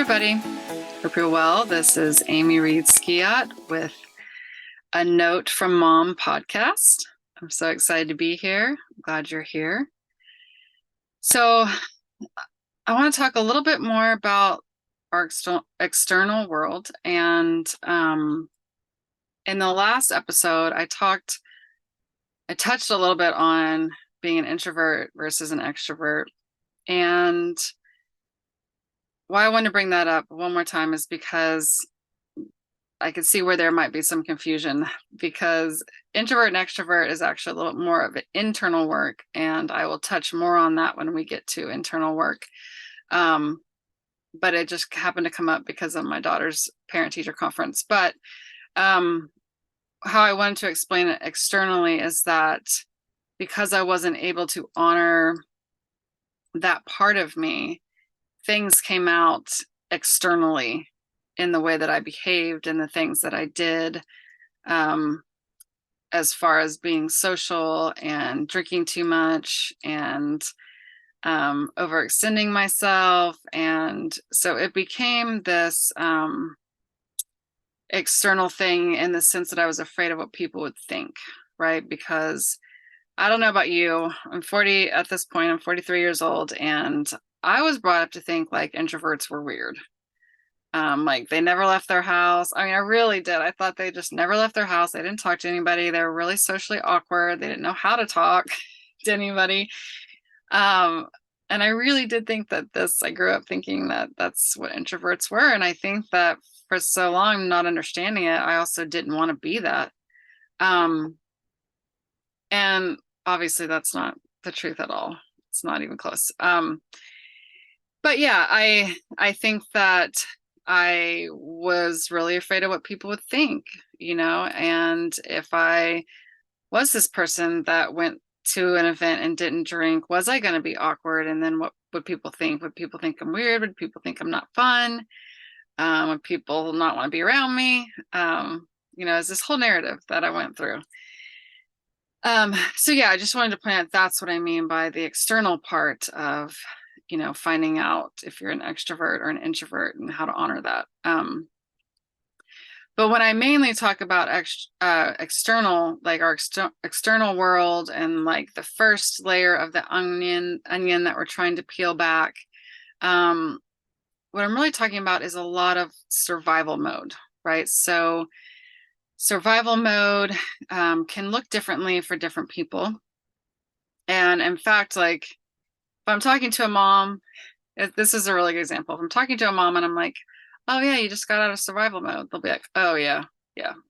everybody. Hope you're well. This is Amie reads Skwiat with a Note from Mom podcast. I'm so excited to be here. I'm glad you're here. So I want to talk a little bit more about our external world. And in the last episode, I touched a little bit on being an introvert versus an extrovert. And why I wanted to bring that up one more time is because I could see where there might be some confusion, because introvert and extrovert is actually a little more of an internal work, and I will touch more on that when we get to internal work. But it just happened to come up because of my daughter's parent-teacher conference. But how I wanted to explain it externally is that because I wasn't able to honor that part of me, things came out externally in the way that I behaved and the things that I did, as far as being social and drinking too much and overextending myself. And so it became this external thing in the sense that I was afraid of what people would think, right? Because I don't know about you, I'm 40 at this point, I'm 43 years old, and I was brought up to think like introverts were weird. Like they never left their house. I mean, I really did. I thought they just never left their house. They didn't talk to anybody. They were really socially awkward. They didn't know how to talk to anybody. And I really did think that I grew up thinking that that's what introverts were. And I think that for so long, not understanding it, I also didn't want to be that. And obviously that's not the truth at all. It's not even close. But yeah, I think that I was really afraid of what people would think, and if I was this person that went to an event and didn't drink, was I going to be awkward? And then what would people think? Would people think I'm weird? Would people think I'm not fun? Would people not want to be around me? It's this whole narrative that I went through. So yeah, I just wanted to point out that's what I mean by the external part of finding out if you're an extrovert or an introvert and how to honor that. But when I mainly talk about external, like our external world and like the first layer of the onion that we're trying to peel back, what I'm really talking about is a lot of survival mode, right? So survival mode can look differently for different people. And in fact, like if I'm talking to a mom, this is a really good example. If I'm talking to a mom and I'm like, oh yeah, you just got out of survival mode, they'll be like, oh yeah.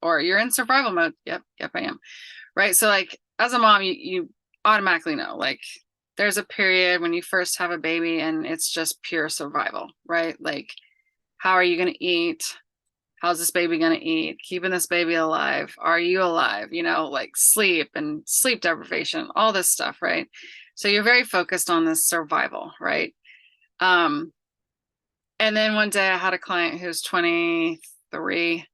Or you're in survival mode. Yep, I am. Right. So like as a mom, you automatically know, like there's a period when you first have a baby and it's just pure survival, right? Like, how are you going to eat? How's this baby going to eat? Keeping this baby alive. Are you alive? Like sleep and sleep deprivation, all this stuff, right? So you're very focused on this survival, right? And then one day I had a client who was 23,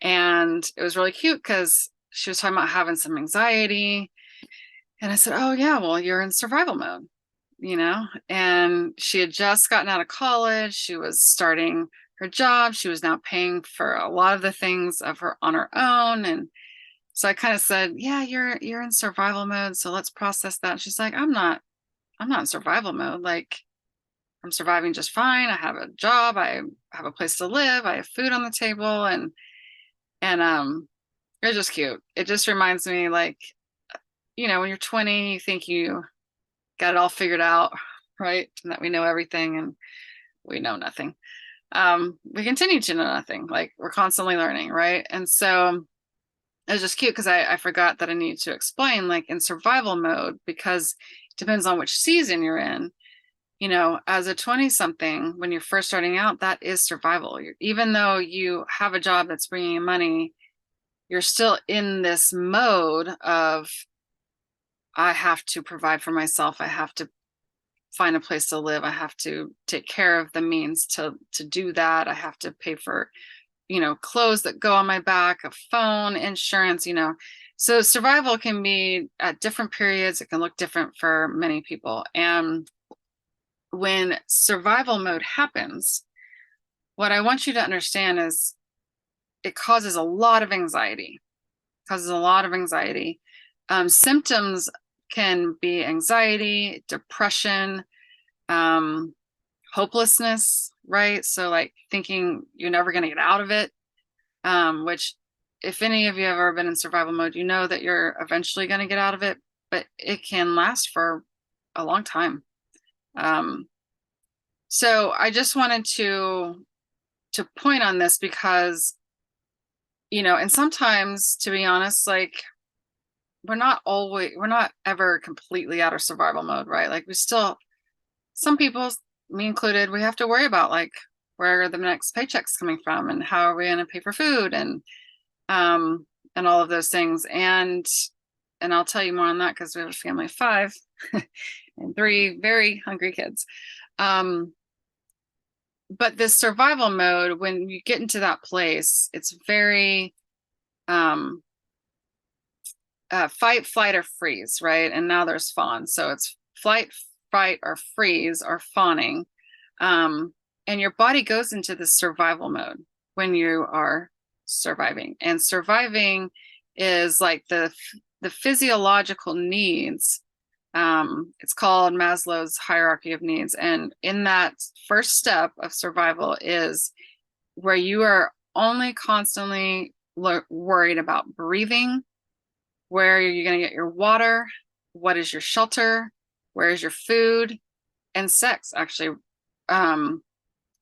and it was really cute because she was talking about having some anxiety. And I said, oh yeah, well, you're in survival mode, and she had just gotten out of college. She was starting her job. She was now paying for a lot of the things on her own. And so I kind of said, yeah, you're in survival mode. So let's process that. And she's like, I'm not in survival mode. Like I'm surviving just fine. I have a job. I have a place to live. I have food on the table. And it was just cute. It just reminds me, like, when you're 20, you think you got it all figured out, right? And that we know everything, and we know nothing. We continue to know nothing. Like we're constantly learning, right? And so it was just cute because I forgot that I needed to explain, like in survival mode, because it depends on which season you're in. As a 20-something, when you're first starting out, that is survival. Even though you have a job that's bringing you money, you're still in this mode of, I have to provide for myself. I have to find a place to live. I have to take care of the means to do that. I have to pay for, clothes that go on my back, a phone, insurance, So survival can be at different periods. It can look different for many people. And when survival mode happens, what I want you to understand is it causes a lot of anxiety. Causes a lot of anxiety. Symptoms can be anxiety, depression, hopelessness, right? So like thinking you're never going to get out of it, which if any of you have ever been in survival mode, you know that you're eventually going to get out of it, but it can last for a long time. So I just wanted to point on this because, you know, and sometimes, to be honest, like we're not ever completely out of survival mode, right? Like we still, some people, me included, we have to worry about like where are the next paychecks coming from and how are we going to pay for food and all of those things. And I'll tell you more on that because we have a family of 5 and 3 very hungry kids. But this survival mode, when you get into that place, it's very fight, flight, or freeze, right? And now there's fawn. So it's flight, fight, or freeze, or fawning. And your body goes into this survival mode when you are surviving. And surviving is like the physiological needs. It's called Maslow's hierarchy of needs. And in that first step of survival is where you are only constantly worried about breathing. Where are you going to get your water? What is your shelter? Where is your food? And sex, actually.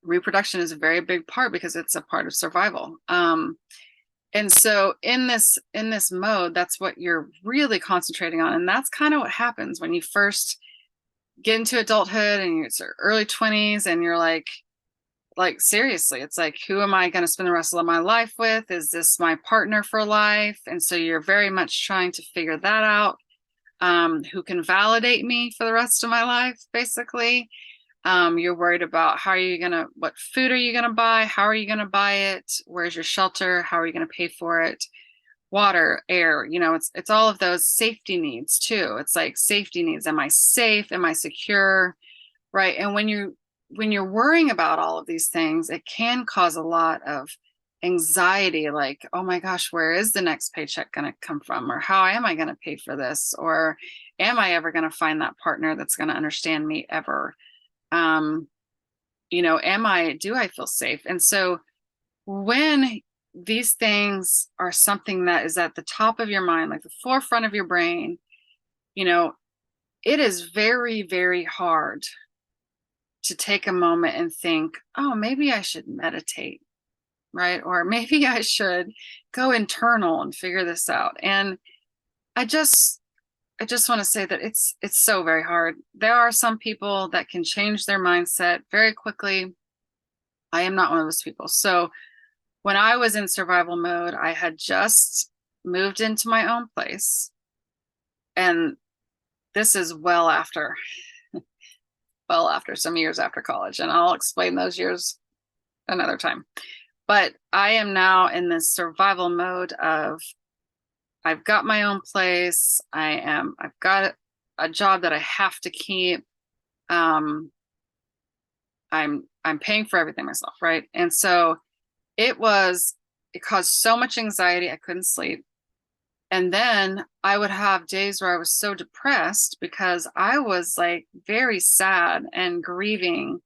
Reproduction is a very big part because it's a part of survival. And so in this mode, that's what you're really concentrating on. And that's kind of what happens when you first get into adulthood and it's your early 20s and you're like seriously, it's like, who am I going to spend the rest of my life with? Is this my partner for life? And so you're very much trying to figure that out. Who can validate me for the rest of my life, basically. You're worried about what food are you going to buy? How are you going to buy it? Where's your shelter? How are you going to pay for it? Water, air, you know, it's all of those safety needs too. It's like safety needs. Am I safe? Am I secure? Right. And when you're worrying about all of these things, it can cause a lot of anxiety, like, oh my gosh, where is the next paycheck going to come from? Or how am I going to pay for this? Or am I ever going to find that partner that's going to understand me ever? You know, do I feel safe? And so when these things are something that is at the top of your mind, like the forefront of your brain, you know, it is very, very hard to take a moment and think, oh, maybe I should meditate, right? Or maybe I should go internal and figure this out. And I just want to say that it's so very hard. There are some people that can change their mindset very quickly. I am not one of those people. So when I was in survival mode, I had just moved into my own place. And this is well after some years after college. And I'll explain those years another time. But I am now in this survival mode of, I've got my own place. I've got a job that I have to keep. I'm paying for everything myself, right? And so it caused so much anxiety, I couldn't sleep. And then I would have days where I was so depressed because I was like very sad and grieving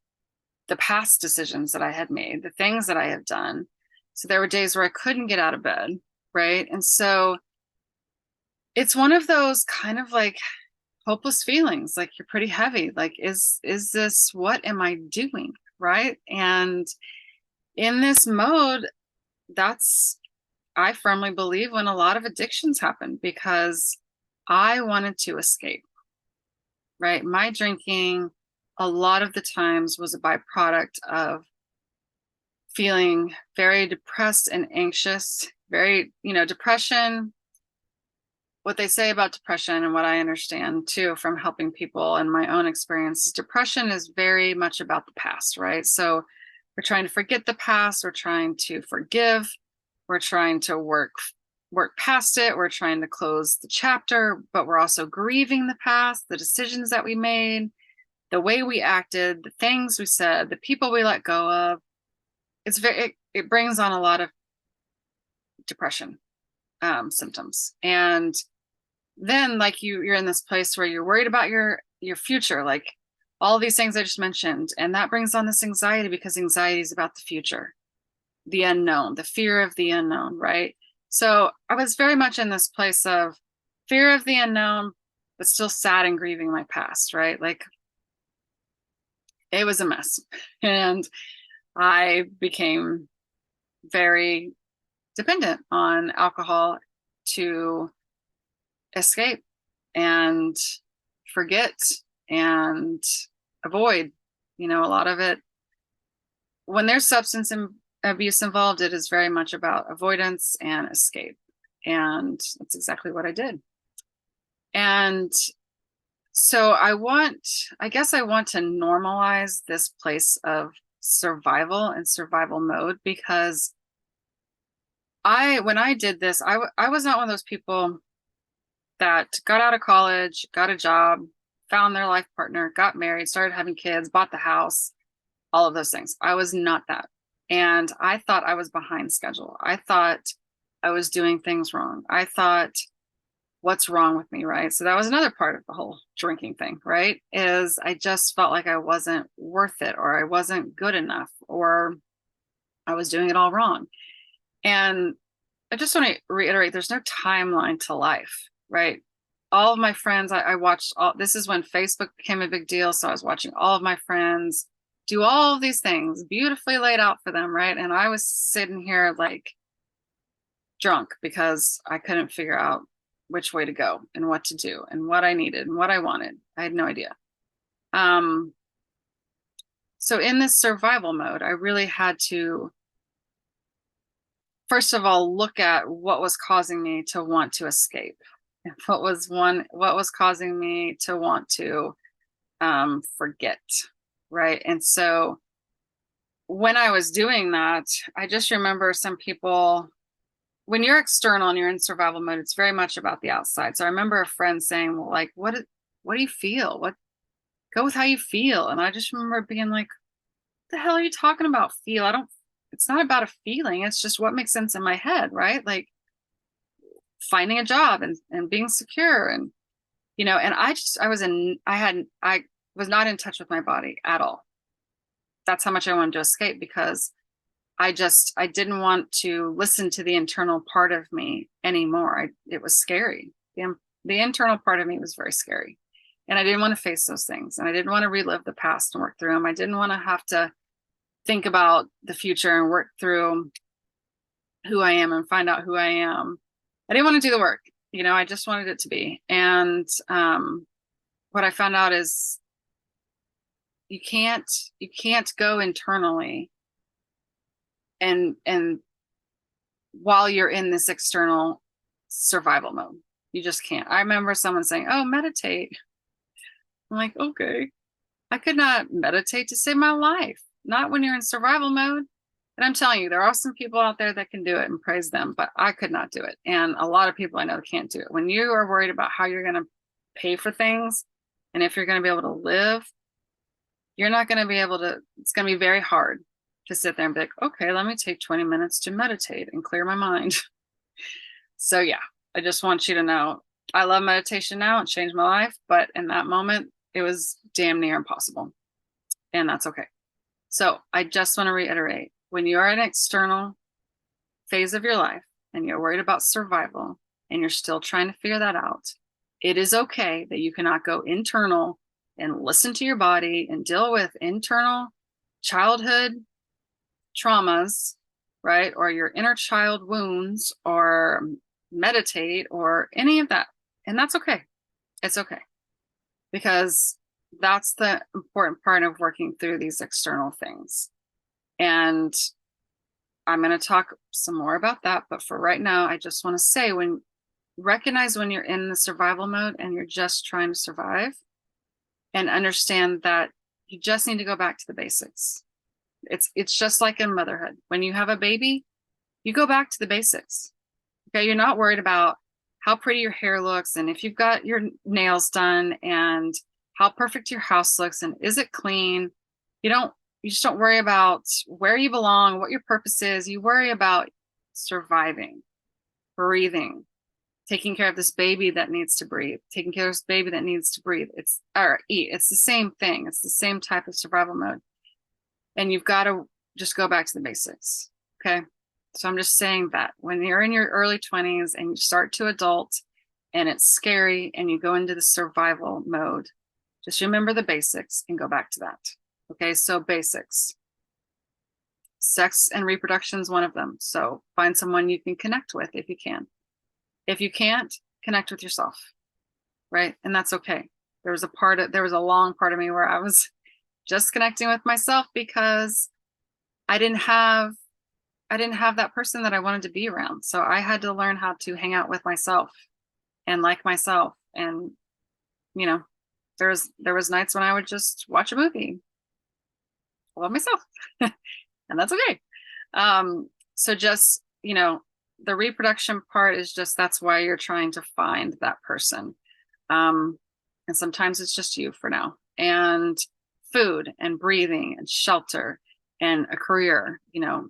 the past decisions that I had made, the things that I have done. So there were days where I couldn't get out of bed, right? And so it's one of those kind of like hopeless feelings, like you're pretty heavy. Like, is this, what am I doing? Right. And in this mode, I firmly believe when a lot of addictions happen, because I wanted to escape, right? My drinking a lot of the times was a byproduct of feeling very depressed and anxious, very, depression. What they say about depression and what I understand too from helping people and my own experience, depression is very much about the past, right? So we're trying to forget the past, we're trying to forgive, we're trying to work past it, we're trying to close the chapter, but we're also grieving the past, the decisions that we made, the way we acted, the things we said, the people we let go of. it brings on a lot of depression symptoms. And then like you're in this place where you're worried about your future, like all these things I just mentioned, and that brings on this anxiety, because anxiety is about the future, the unknown, the fear of the unknown, right? So I was very much in this place of fear of the unknown, but still sad and grieving my past, right? Like it was a mess. And I became very dependent on alcohol to escape and forget and avoid. A lot of it, when there's substance abuse involved, it is very much about avoidance and escape. And that's exactly what I did. And so I guess I want to normalize this place of survival and survival mode, because when I did this, I was not one of those people that got out of college, got a job, found their life partner, got married, started having kids, bought the house, all of those things. I was not that. And I thought I was behind schedule. I thought I was doing things wrong. I thought, what's wrong with me, right? So that was another part of the whole drinking thing, right? Is I just felt like I wasn't worth it, or I wasn't good enough, or I was doing it all wrong. And I just want to reiterate, there's no timeline to life, right? All of my friends, I watched this is when Facebook became a big deal. So I was watching all of my friends do all of these things beautifully laid out for them, right? And I was sitting here like drunk because I couldn't figure out which way to go and what to do and what I needed and what I wanted. I had no idea. So in this survival mode, I really had to, first of all, look at what was causing me to want to escape. What was causing me to want to forget, right? And so when I was doing that, I just remember some people, when you're external and you're in survival mode, it's very much about the outside. So I remember a friend saying, well, like, what do you feel? Go with how you feel. And I just remember being like, what the hell are you talking about? It's not about a feeling. It's just what makes sense in my head, right? Like finding a job and being secure. And, and I was not in touch with my body at all. That's how much I wanted to escape, because I didn't want to listen to the internal part of me anymore. It was scary. The internal part of me was very scary. And I didn't want to face those things. And I didn't want to relive the past and work through them. I didn't want to have to think about the future and work through who I am and find out who I am. I didn't want to do the work. I just wanted it to be. And what I found out is you can't go internally and while you're in this external survival mode. You just can't. I remember someone saying, oh, meditate. I'm like, okay. I could not meditate to save my life. Not when you're in survival mode. And I'm telling you, there are some people out there that can do it, and praise them, but I could not do it. And a lot of people I know can't do it. When you are worried about how you're going to pay for things and if you're going to be able to live, you're not going to be able to, it's going to be very hard to sit there and be like, okay, let me take 20 minutes to meditate and clear my mind. So yeah, I just want you to know, I love meditation now. It changed my life, but in that moment, it was damn near impossible. And that's okay. So I just want to reiterate, when you're in an external phase of your life and you're worried about survival and you're still trying to figure that out, it is okay that you cannot go internal and listen to your body and deal with internal childhood traumas, right? Or your inner child wounds, or meditate, or any of that. And that's okay. It's okay. Because that's the important part of working through these external things. And I'm going to talk some more about that. But for right now, I just want to say, recognize when you're in the survival mode and you're just trying to survive, and understand that you just need to go back to the basics. It's just like in motherhood. When you have a baby, you go back to the basics. Okay. You're not worried about how pretty your hair looks and if you've got your nails done and how perfect your house looks and is it clean. You don't you just don't worry about where you belong, what your purpose is. You worry about surviving, breathing, taking care of this baby that needs to breathe, taking care of this baby that needs to breathe. It's or eat. It's the same thing. It's the same type of survival mode. And you've got to just go back to the basics. Okay. So I'm just saying that when you're in your early 20s and you start to adult and it's scary and you go into the survival mode, just remember the basics and go back to that. Okay. So basics. Sex and reproduction is one of them. So find someone you can connect with if you can. If you can't, connect with yourself, right? And that's okay. There was a long part of me where I was just connecting with myself because I didn't have that person that I wanted to be around. So I had to learn how to hang out with myself and like myself. And, you know, there was nights when I would just watch a movie, love myself, and that's okay. So just, you know, the reproduction part is just, that's why you're trying to find that person. And sometimes it's just you for now. And food and breathing and shelter and a career, you know.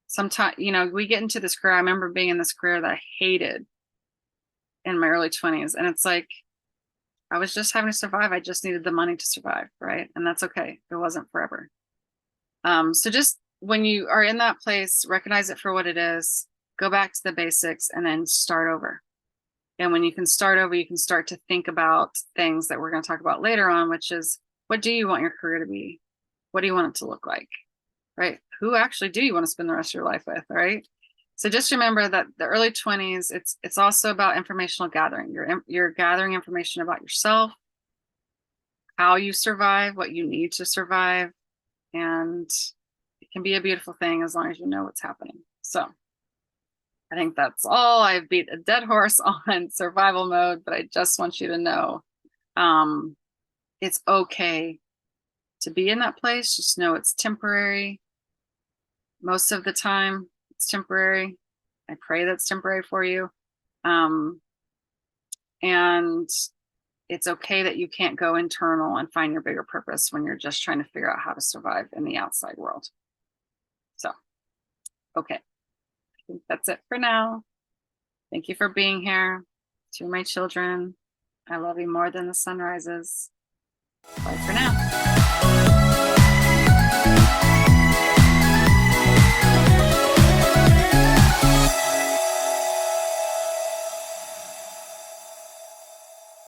Sometimes, you know, we get into this career. I remember being in this career that I hated in my early 20s. And it's like, I was just having to survive. I just needed the money to survive, right? And that's okay. It wasn't forever. So just when you are in that place, recognize it for what it is, go back to the basics, and then start over. And when you can start over, you can start to think about things that we're going to talk about later on, which is, what do you want your career to be? What do you want it to look like? Right? Who actually do you want to spend the rest of your life with? Right? So just remember that the early 20s, it's also about informational gathering. You're gathering information about yourself, how you survive, what you need to survive, and it can be a beautiful thing as long as you know what's happening. So I think that's all. I've beat a dead horse on survival mode, but I just want you to know it's okay to be in that place. Just know it's temporary. Most of the time, it's temporary. I pray that's temporary for you. And it's okay that you can't go internal and find your bigger purpose when you're just trying to figure out how to survive in the outside world. So, okay. I think that's it for now. Thank you for being here. To my children, I love you more than the sun rises. Bye for now.